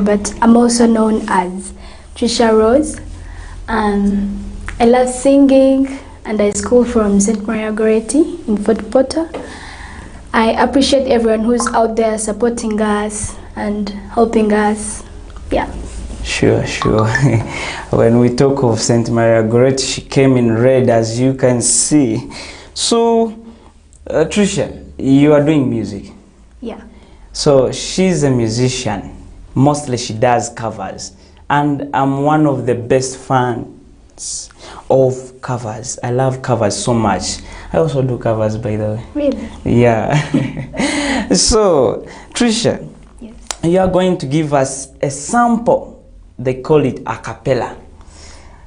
but I'm also known as Trisha Rose. I love singing and I school from St. Maria Goretti in Fort Porter. I appreciate everyone who's out there supporting us and helping us. Yeah. Sure. When we talk of St. Maria Goretti, she came in red, as you can see. So, Trisha, you are doing music. Yeah. So she's a musician. Mostly she does covers. And I'm one of the best fans of covers. I love covers so much. I also do covers, by the way. Really? Yeah. So, Trisha, Yes. you are going to give us a sample. They call it a cappella.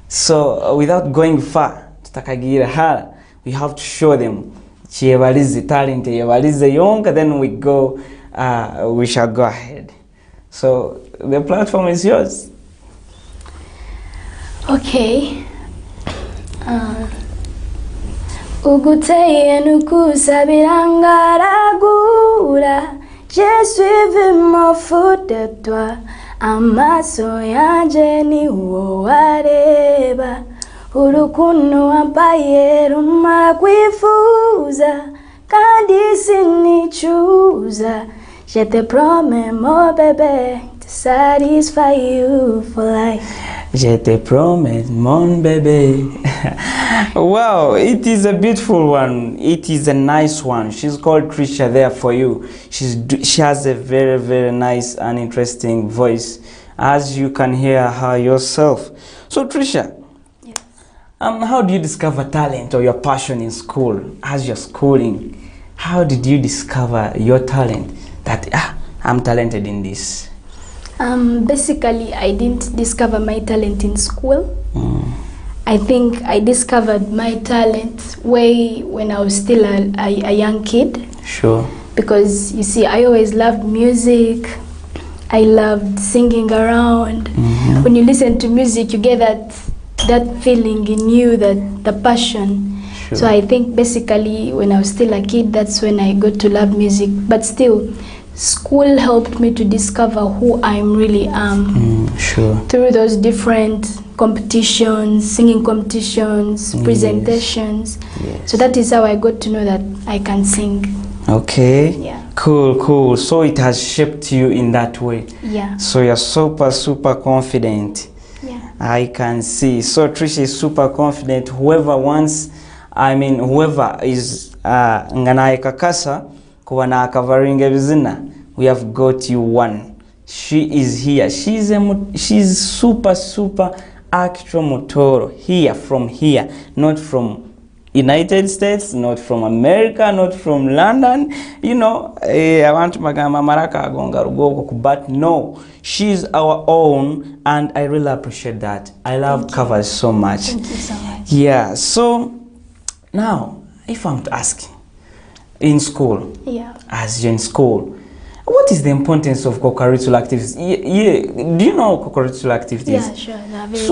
So, without going far, we have to show them the talent, the young, then we shall go ahead. So, the platform is yours. Okay. Uguteye nukusabirangaragura, je suis mon fou de toi. Amaso yanje ni wareba, urukundo wampaye rumara kwifuza, kandi sinichuza. Je te promets mon bébé to satisfy you for life. Je te promets, mon bébé. Wow, it is a beautiful one. It is a nice one. She's called Trisha there for you. She has a very, very nice and interesting voice, as you can hear her yourself. So, Trisha, Yes. how do you discover talent or your passion in school? As you're schooling, how did you discover your talent? That I'm talented in this. Basically, I didn't discover my talent in school. I think I discovered my talent way when I was still a young kid. Sure. Because you see, I always loved music. I loved singing around. When you listen to music, you get that feeling in you, that the passion. Sure. So I think basically when I was still a kid, that's when I got to love music. But still, school helped me to discover who I really am. Sure. Through those different competitions, singing competitions, presentations. Yes. So that is how I got to know that I can sing. Okay. Yeah. Cool. So it has shaped you in that way. Yeah. So you're super confident. Yeah. I can see. So Trisha is super confident. Whoever is nganaye kakasa kuba na covering ebizina, we have got you one. She is here. She's super actual motoro from here, not from United States, not from America, not from London. I want to magama maraka agonga rugo, but no, she's our own, and I really appreciate that. I love covers so much. Thank you so much. Yeah. So now, if I'm to ask, in school, as you're in school, what is the importance of co-curricular activities? Do you know co-curricular activities? Yeah, sure. There are very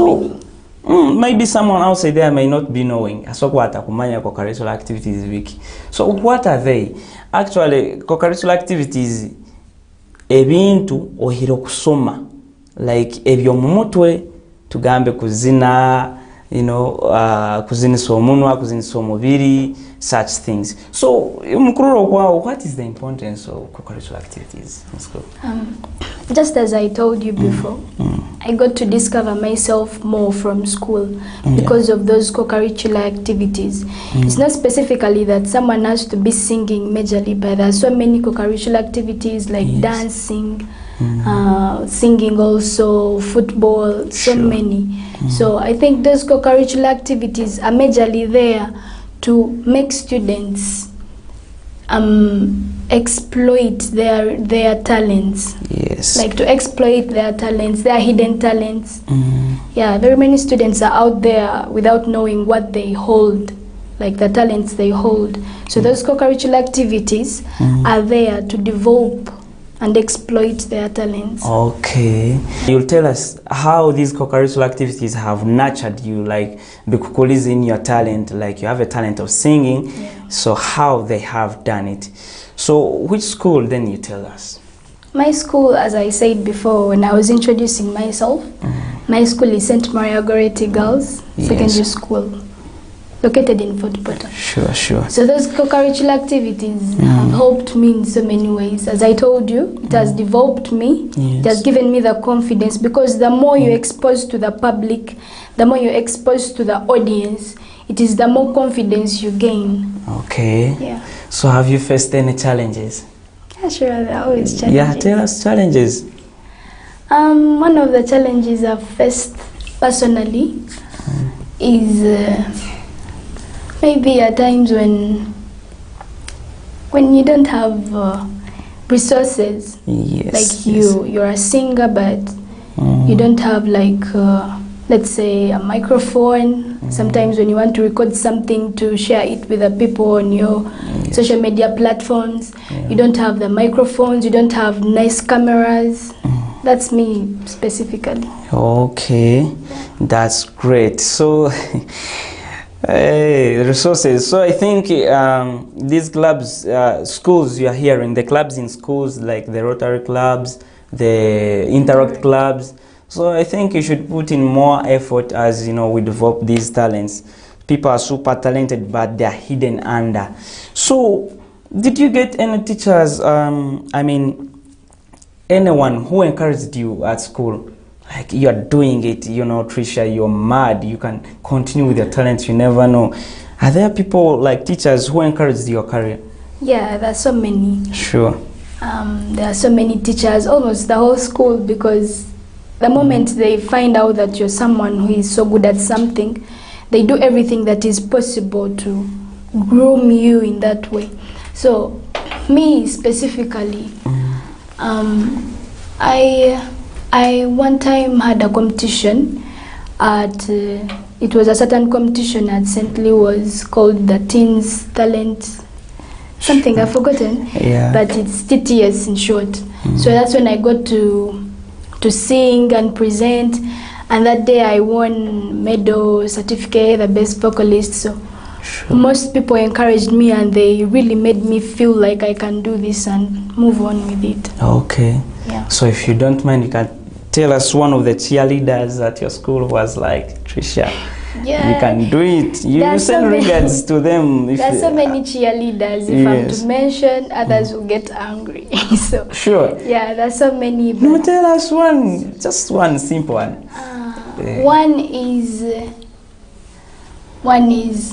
many. Maybe someone outside there may not be knowing. So what are co-curricular activities wiki? So what are they? Actually, co-curricular activities ebintu ohiro kusoma, like ebyo mumutwe tugambe kuzina, kuzinisa omunwa, kuzinisa omubiri, such things. So, what is the importance of co-curricular activities in school? Just as I told you before, I got to discover myself more from school because of those co-curricular activities. It's not specifically that someone has to be singing majorly, but there are so many co-curricular activities like dancing, singing also, football, so many. So I think those co-curricular activities are majorly there to make students exploit their talents. Yes. Like to exploit their talents, their hidden talents. Yeah, very many students are out there without knowing what they hold, like the talents they hold. So those co-curricular activities are there to develop and exploit their talents. Okay. You'll tell us how these co-curricular activities have nurtured you, like because in your talent, like you have a talent of singing, so how they have done it. So which school then you tell us? My school, as I said before, when I was introducing myself, my school is St. Maria Goretti Girls Secondary School, located in Fort Portal. Sure. So those co-curricular activities have helped me in so many ways. As I told you, it has developed me. It has given me the confidence, because the more you're exposed to the public, the more you're exposed to the audience, it is the more confidence you gain. Okay. Yeah. So have you faced any challenges? Yeah, sure. There are always challenges. Yeah, tell us challenges. One of the challenges I've faced personally is maybe at times when you don't have resources. Yes. Like you're a singer, but you don't have like let's say a microphone. Sometimes when you want to record something to share it with the people on your social media platforms, you don't have the microphones, you don't have nice cameras. That's me specifically. Okay, that's great. So resources. So I think these clubs, schools, you are hearing the clubs in schools like the Rotary clubs, the Interact clubs. So I think you should put in more effort as we develop these talents. People are super talented, but they are hidden under. So did you get any teachers, anyone who encouraged you at school? Like, you are doing it, Trisha, you're mad, you can continue with your talents, you never know. Are there people like teachers who encouraged your career? Yeah, there are so many. Sure. There are so many teachers, almost the whole school, because the moment they find out that you're someone who is so good at something, they do everything that is possible to groom you in that way. So, me specifically, I one time had a competition at, it was a certain competition at St. Lee, was called the Teens Talent, something I've forgotten, but it's TTS in short. So that's when I got to sing and present, and that day I won medal, certificate, the best vocalist. So most people encouraged me, and they really made me feel like I can do this and move on with it. Okay. Yeah. So if you don't mind, you can tell us one of the cheerleaders at your school was like, Trisha, Yeah. you can do it. You There are send so many- regards to them. There are so many cheerleaders. If I'm Yes. to mention, others will get angry. So Sure. yeah, there are so many. No, But, tell us one, just one simple one. one is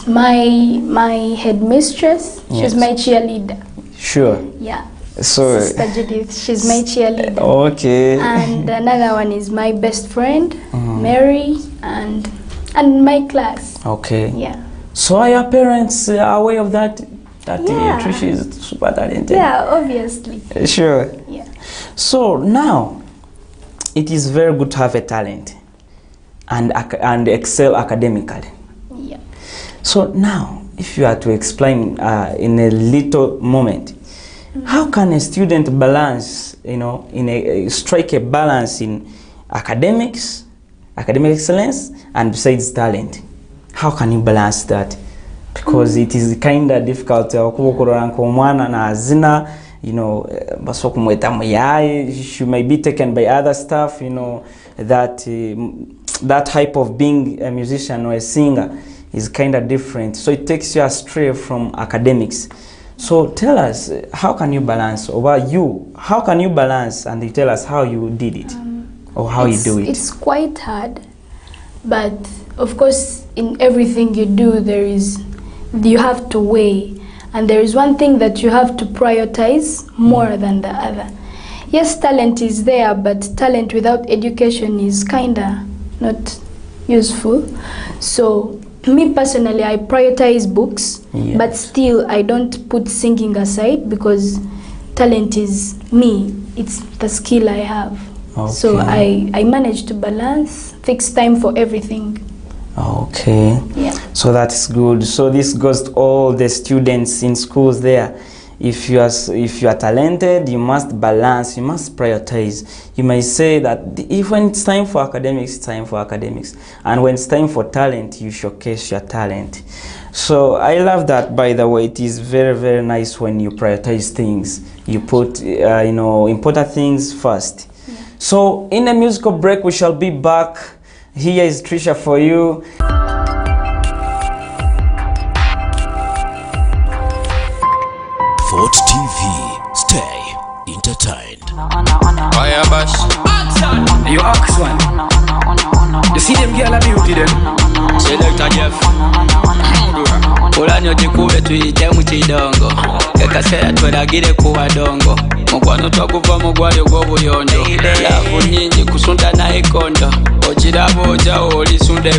my headmistress. She's Yes. my cheerleader. Sure. Yeah. So, Sister Judith, she's my cheerleader. okay. And another one is my best friend, Mary, and my class. Okay. Yeah. So are your parents aware of that? That Yeah. Trisha is super talented? Yeah, obviously. Sure. Yeah. So now, it is very good to have a talent and excel academically. Yeah. So now, if you are to explain in a little moment, how can a student balance, strike a balance in academics, academic excellence, and besides talent? How can you balance that? Because it is kind of difficult. She may be taken by other stuff, that type of being a musician or a singer is kind of different. So it takes you astray from academics. So tell us, how can you balance, how can you balance, and you tell us how you did it, or how you do it. It's quite hard, but of course in everything you do you have to weigh, and there is one thing that you have to prioritize more than the other. Yes, talent is there, but talent without education is kinda not useful. So me personally, I prioritize books, Yes. but still I don't put singing aside, because talent is me. It's the skill I have. So Okay. I manage to balance, fix time for everything. Okay. Yeah. So that's good. So this goes to all the students in schools there. If you are talented, you must balance, you must prioritize. You may say that if when it's time for academics, it's time for academics. And when it's time for talent, you showcase your talent. So I love that, by the way. It is very, very nice when you prioritize things. you put important things first. So in a musical break, we shall be back. Here is Trisha for you. Fort TV, stay entertained. Fire bash. You ask one. You see them girl a beauty them. Selector Jeff. Ulanyo jikube tuyite mu kidongo. Ekasera twelagire kuwa dongo. Mukwano twakuva mu gwalyo gw'obuyondo. Lavu nyingi kusunda naye kondo. Okirabo ojawo oli sunde